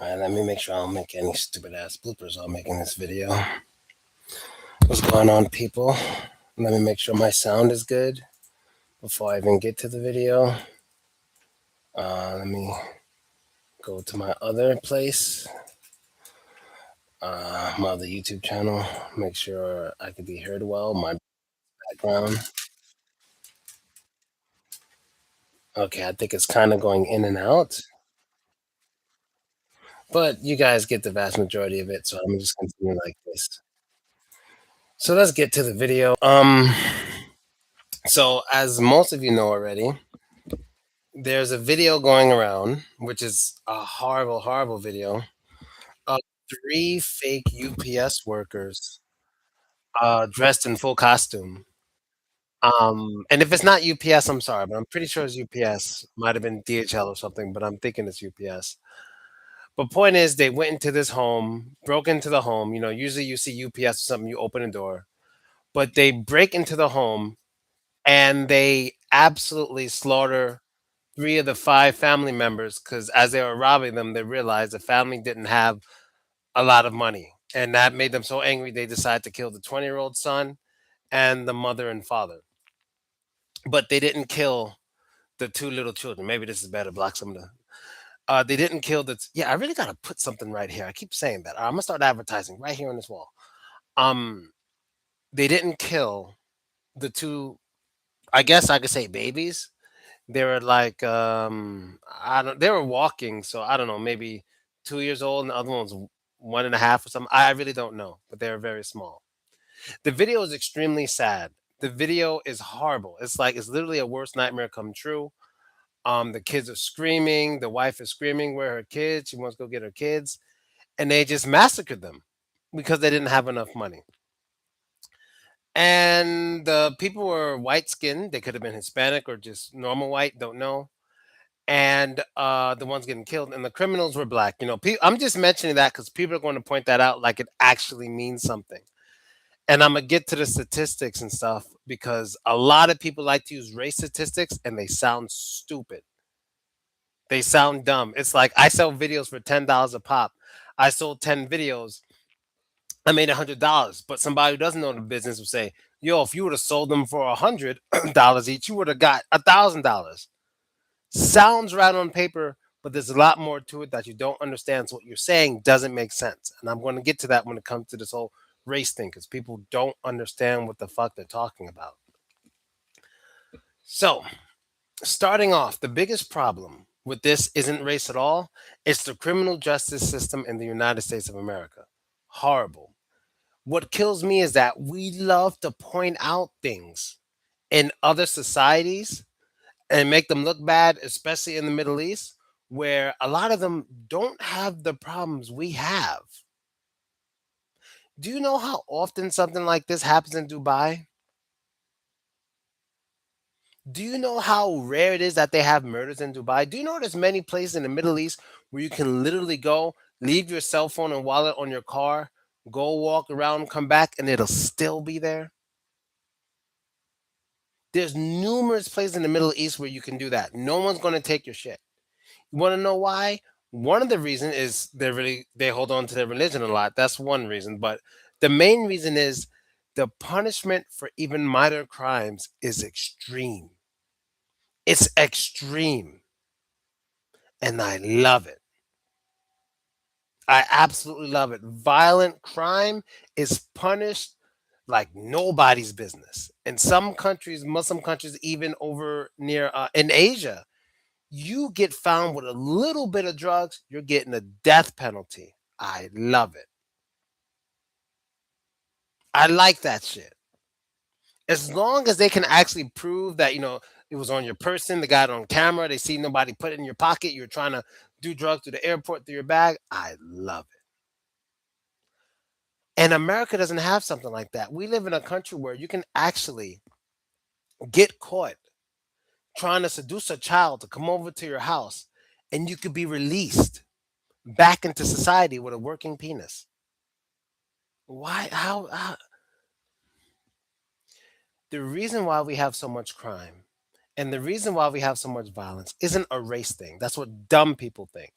All right, let me make sure I don't make any stupid ass bloopers while making this video. What's going on, people? Let me make sure my sound is good before I even get to the video. Let me go to my other place, my other YouTube channel. Make sure I can be heard well. My background. Okay, I think it's kind of going in and out, but you guys get the vast majority of it, so I'm just continue like this. So let's get to the video. So as most of you know already, there's a video going around, which is a horrible, horrible video of three fake UPS workers dressed in full costume. And if it's not UPS, I'm sorry, but I'm pretty sure it's UPS. Might have been DHL or something, but I'm thinking it's UPS. But point is, they went into this home, broke into the home. You know, usually you see UPS or something, you open a door, but they break into the home and they absolutely slaughter three of the five family members because as they were robbing them, they realized the family didn't have a lot of money. And that made them so angry, they decided to kill the 20-year-old son and the mother and father. But they didn't kill the two little children. Maybe this is better, block some of the. They didn't kill the. Yeah, I really got to put something right here. I keep saying that. I'm going to start advertising right here on this wall. Um, they didn't kill the two, I guess I could say babies. They were like, I don't. They were walking, so I don't know, maybe 2 years old, and the other one was one and a half or something. I really don't know, but they were very small. The video is extremely sad. The video is horrible. It's like it's literally a worst nightmare come true. The kids are screaming. The wife is screaming, "Where are her kids? She wants to go get her kids," and they just massacred them because they didn't have enough money. And the people were white skinned. They could have been Hispanic or just normal white. Don't know. And the ones getting killed and the criminals were black. You know, I'm just mentioning that because people are going to point that out like it actually means something. And I'm gonna get to the statistics and stuff because a lot of people like to use race statistics and they sound stupid. They sound dumb. It's like I sell videos for $10 a pop. I sold 10 videos. I made $100. But somebody who doesn't know the business would say, "Yo, if you would have sold them for $100 each, you would have got $1,000." Sounds right on paper, but there's a lot more to it that you don't understand. So what you're saying doesn't make sense. And I'm going to get to that when it comes to this whole race thing because people don't understand what the fuck they're talking about. So, starting off, the biggest problem with this isn't race at all. It's the criminal justice system in the United States of America. Horrible. What kills me is that we love to point out things in other societies and make them look bad, especially in the Middle East, where a lot of them don't have the problems we have. Do you know how often something like this happens in Dubai? Do you know how rare it is that they have murders in Dubai? Do you know there's many places in the Middle East where you can literally go, leave your cell phone and wallet on your car, go walk around, come back, and it'll still be there? There's numerous places in the Middle East where you can do that. No one's going to take your shit. You want to know why? One of the reasons is they hold on to their religion a lot. That's one reason, but the main reason is the punishment for even minor crimes is extreme. It's extreme, and I love it. I absolutely love it. Violent crime is punished like nobody's business. In some countries, Muslim countries, even over near in Asia, you get found with a little bit of drugs, you're getting a death penalty. I love it. I like that shit. As long as they can actually prove that, it was on your person, they got it on camera, they see nobody put it in your pocket, you're trying to do drugs through the airport through your bag. I love it. And America doesn't have something like that. We live in a country where you can actually get caught trying to seduce a child to come over to your house and you could be released back into society with a working penis. Why? How? The reason why we have so much crime and the reason why we have so much violence isn't a race thing. That's what dumb people think.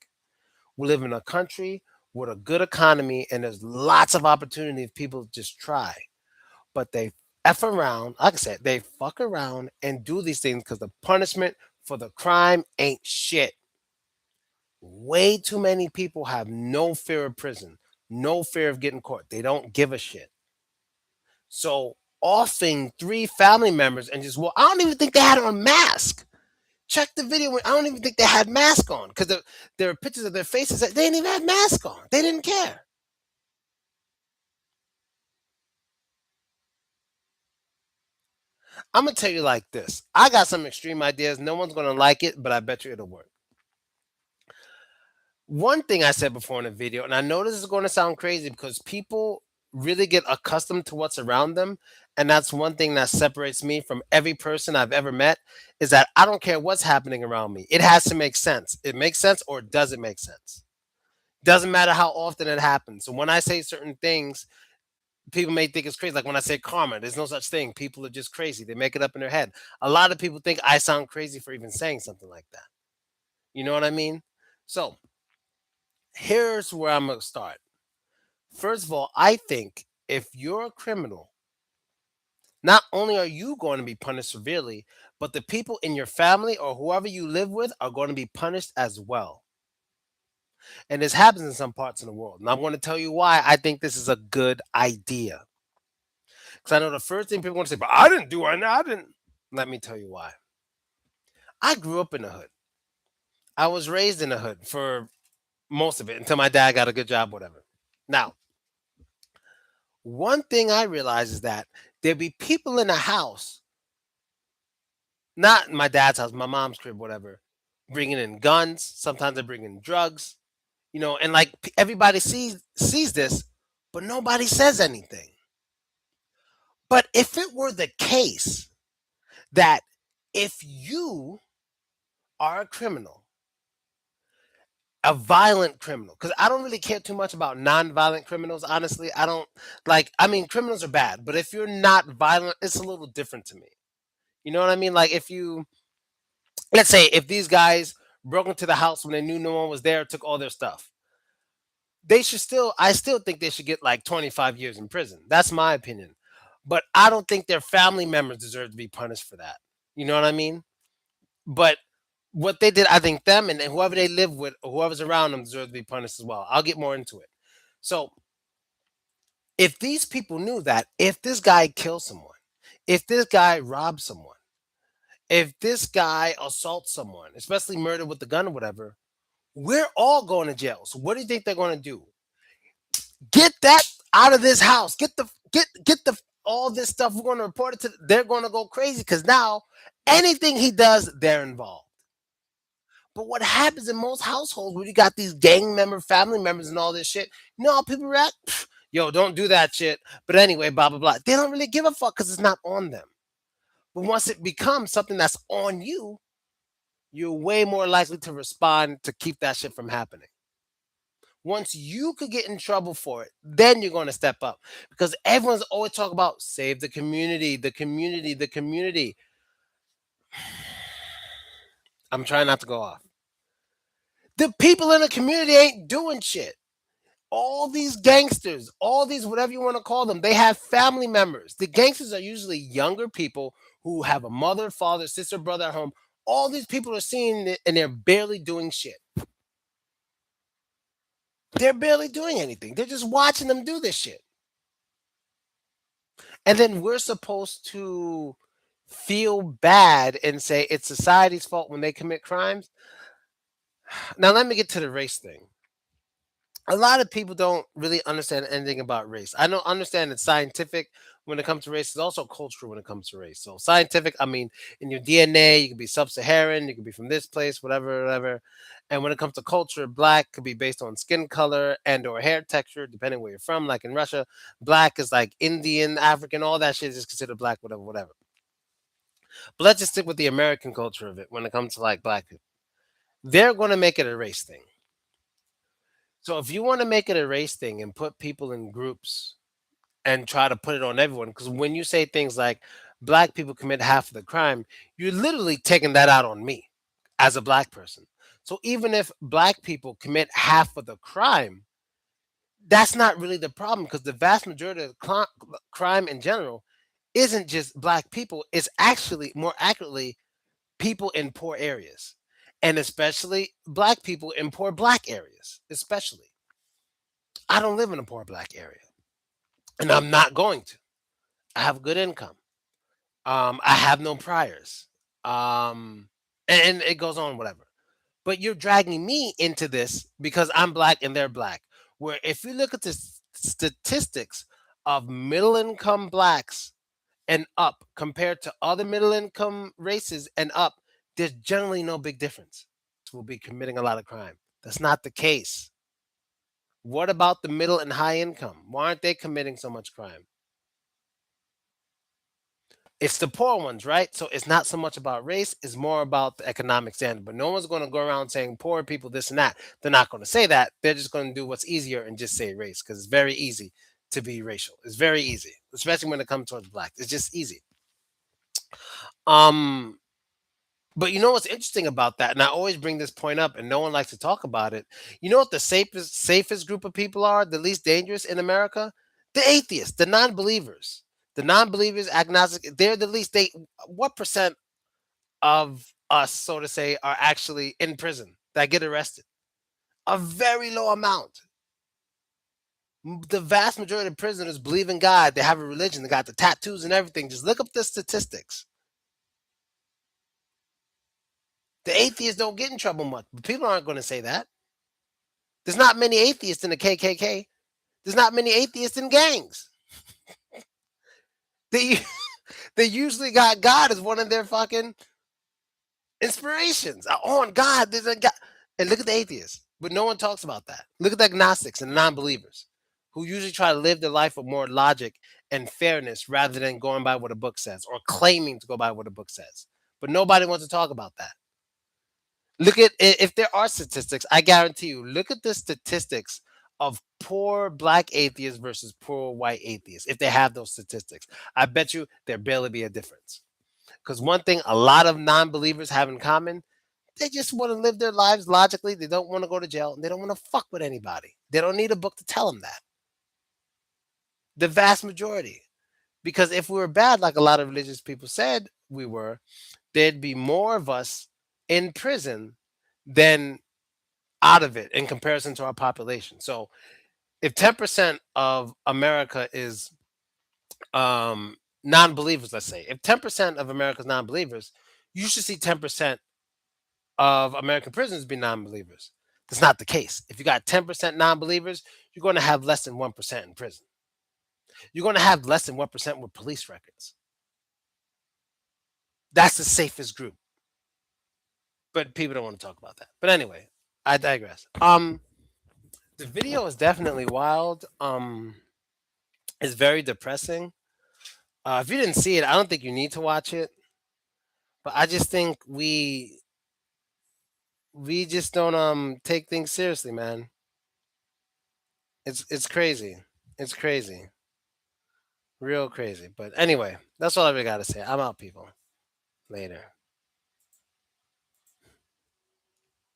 We live in a country with a good economy, and there's lots of opportunity if people just try. But they F around, like I said, they fuck around and do these things because the punishment for the crime ain't shit. Way too many people have no fear of prison, no fear of getting caught. They don't give a shit. So offing three family members and just, well, I don't even think they had on mask. Check the video. I don't even think they had mask on because there were pictures of their faces that they didn't even have mask on. They didn't care. I'm gonna tell you like this. I got some extreme ideas. No one's gonna like it, but I bet you it'll work. One thing I said before in a video, and I know this is going to sound crazy because people really get accustomed to what's around them, and that's one thing that separates me from every person I've ever met is that I don't care what's happening around me. It has to make sense. It makes sense or does it make sense? Doesn't matter how often it happens. So when I say certain things, people may think it's crazy. Like when I say karma, there's no such thing. People are just crazy. They make it up in their head. A lot of people think I sound crazy for even saying something like that. You know what I mean? So here's where I'm gonna start. First of all, I think if you're a criminal, not only are you going to be punished severely, but the people in your family or whoever you live with are going to be punished as well. And this happens in some parts of the world. And I'm going to tell you why I think this is a good idea. Because I know the first thing people are going to say, but I didn't do it. I didn't. Let me tell you why. I grew up in the hood. I was raised in the hood for most of it until my dad got a good job, whatever. Now, one thing I realized is that there'd be people in the house, not my dad's house, my mom's crib, whatever, bringing in guns. Sometimes they bring in drugs, and like everybody sees this, but nobody says anything. But if it were the case that if you are a criminal, a violent criminal, because I don't really care too much about non-violent criminals, honestly. I don't like, I mean, criminals are bad, but if you're not violent, it's a little different to me. You know what I mean? Like if you, let's say, if these guys broke into the house when they knew no one was there, took all their stuff, I still think they should get like 25 years in prison. That's my opinion. But I don't think their family members deserve to be punished for that. You know what I mean? But what they did, I think them and whoever they live with, or whoever's around them, deserve to be punished as well. I'll get more into it. So if these people knew that if this guy kills someone, if this guy robs someone, if this guy assaults someone, especially murder with the gun or whatever, we're all going to jail. So what do you think they're going to do? Get that out of this house. Get the all this stuff. We're going to report it to. They're going to go crazy because now anything he does, they're involved. But what happens in most households where you got these gang member, family members, and all this shit? You know how people react? Pfft, yo, don't do that shit. But anyway, blah blah blah. They don't really give a fuck because it's not on them. But once it becomes something that's on you, you're way more likely to respond to keep that shit from happening. Once you could get in trouble for it, then you're going to step up because everyone's always talking about save the community, the community, the community. I'm trying not to go off. The people in the community ain't doing shit. All these gangsters, all these whatever you want to call them, they have family members. The gangsters are usually younger people who have a mother, father, sister, brother at home. All these people are seeing it and they're barely doing shit. They're barely doing anything. They're just watching them do this shit. And then we're supposed to feel bad and say it's society's fault when they commit crimes. Now, let me get to the race thing. A lot of people don't really understand anything about race. I don't understand it's scientific when it comes to race. It's also cultural when it comes to race. So scientific, I mean, in your DNA, you can be sub-Saharan, you can be from this place, whatever, whatever. And when it comes to culture, black could be based on skin color and or hair texture, depending where you're from. Like in Russia, black is like Indian, African, all that shit is considered black, whatever, whatever. But let's just stick with the American culture of it when it comes to like black people. They're going to make it a race thing. So if you want to make it a race thing and put people in groups and try to put it on everyone, because when you say things like black people commit half of the crime, you're literally taking that out on me as a black person. So even if black people commit half of the crime, that's not really the problem because the vast majority of crime in general isn't just black people. It's actually more accurately people in poor areas, and especially black people in poor black areas. Especially, I don't live in a poor black area, and I'm not going to. I have good income. I have no priors. And it goes on, whatever. But you're dragging me into this because I'm black and they're black. Where if you look at the statistics of middle income blacks and up compared to other middle income races and up, there's generally no big difference. Will be committing a lot of crime. That's not the case. What about the middle and high income? Why aren't they committing so much crime? It's the poor ones, right? So it's not so much about race, it's more about the economic standard. But no one's going to go around saying poor people this and that. They're not going to say that. They're just going to do what's easier and just say race because it's very easy to be racial. It's very easy, especially when it comes towards black. It's just easy. Um, but you know what's interesting about that, and I always bring this point up, and no one likes to talk about it. You know what the safest group of people are, the least dangerous in America? The atheists, the non-believers, agnostic. They're the least. They what percent of us, so to say, are actually in prison that get arrested? A very low amount. The vast majority of prisoners believe in God. They have a religion. They got the tattoos and everything. Just look up the statistics. The atheists don't get in trouble much, but people aren't going to say that. There's not many atheists in the KKK. There's not many atheists in gangs. They they usually got God as one of their fucking inspirations. On God, there's a God. And look at the atheists, but no one talks about that. Look at the agnostics and the non-believers, who usually try to live their life with more logic and fairness rather than going by what a book says or claiming to go by what a book says. But nobody wants to talk about that. Look at if there are statistics, I guarantee you, look at the statistics of poor black atheists versus poor white atheists. If they have those statistics, I bet you there barely be a difference. Because one thing a lot of non-believers have in common, they just want to live their lives logically. They don't want to go to jail and they don't want to fuck with anybody. They don't need a book to tell them that. The vast majority. Because if we were bad, like a lot of religious people said we were, there'd be more of us in prison than out of it in comparison to our population. So if 10% of America is non-believers, let's say, if 10% of America's non-believers, you should see 10% of American prisoners be non-believers. That's not the case. If you got 10% non-believers, you're going to have less than 1% in prison. You're going to have less than 1% with police records. That's the safest group. But people don't want to talk about that. But anyway, I digress. The video is definitely wild. It's very depressing. If you didn't see it, I don't think you need to watch it. But I just think we just don't take things seriously, man. It's crazy. It's crazy. Real crazy. But anyway, that's all I really gotta say. I'm out, people. Later.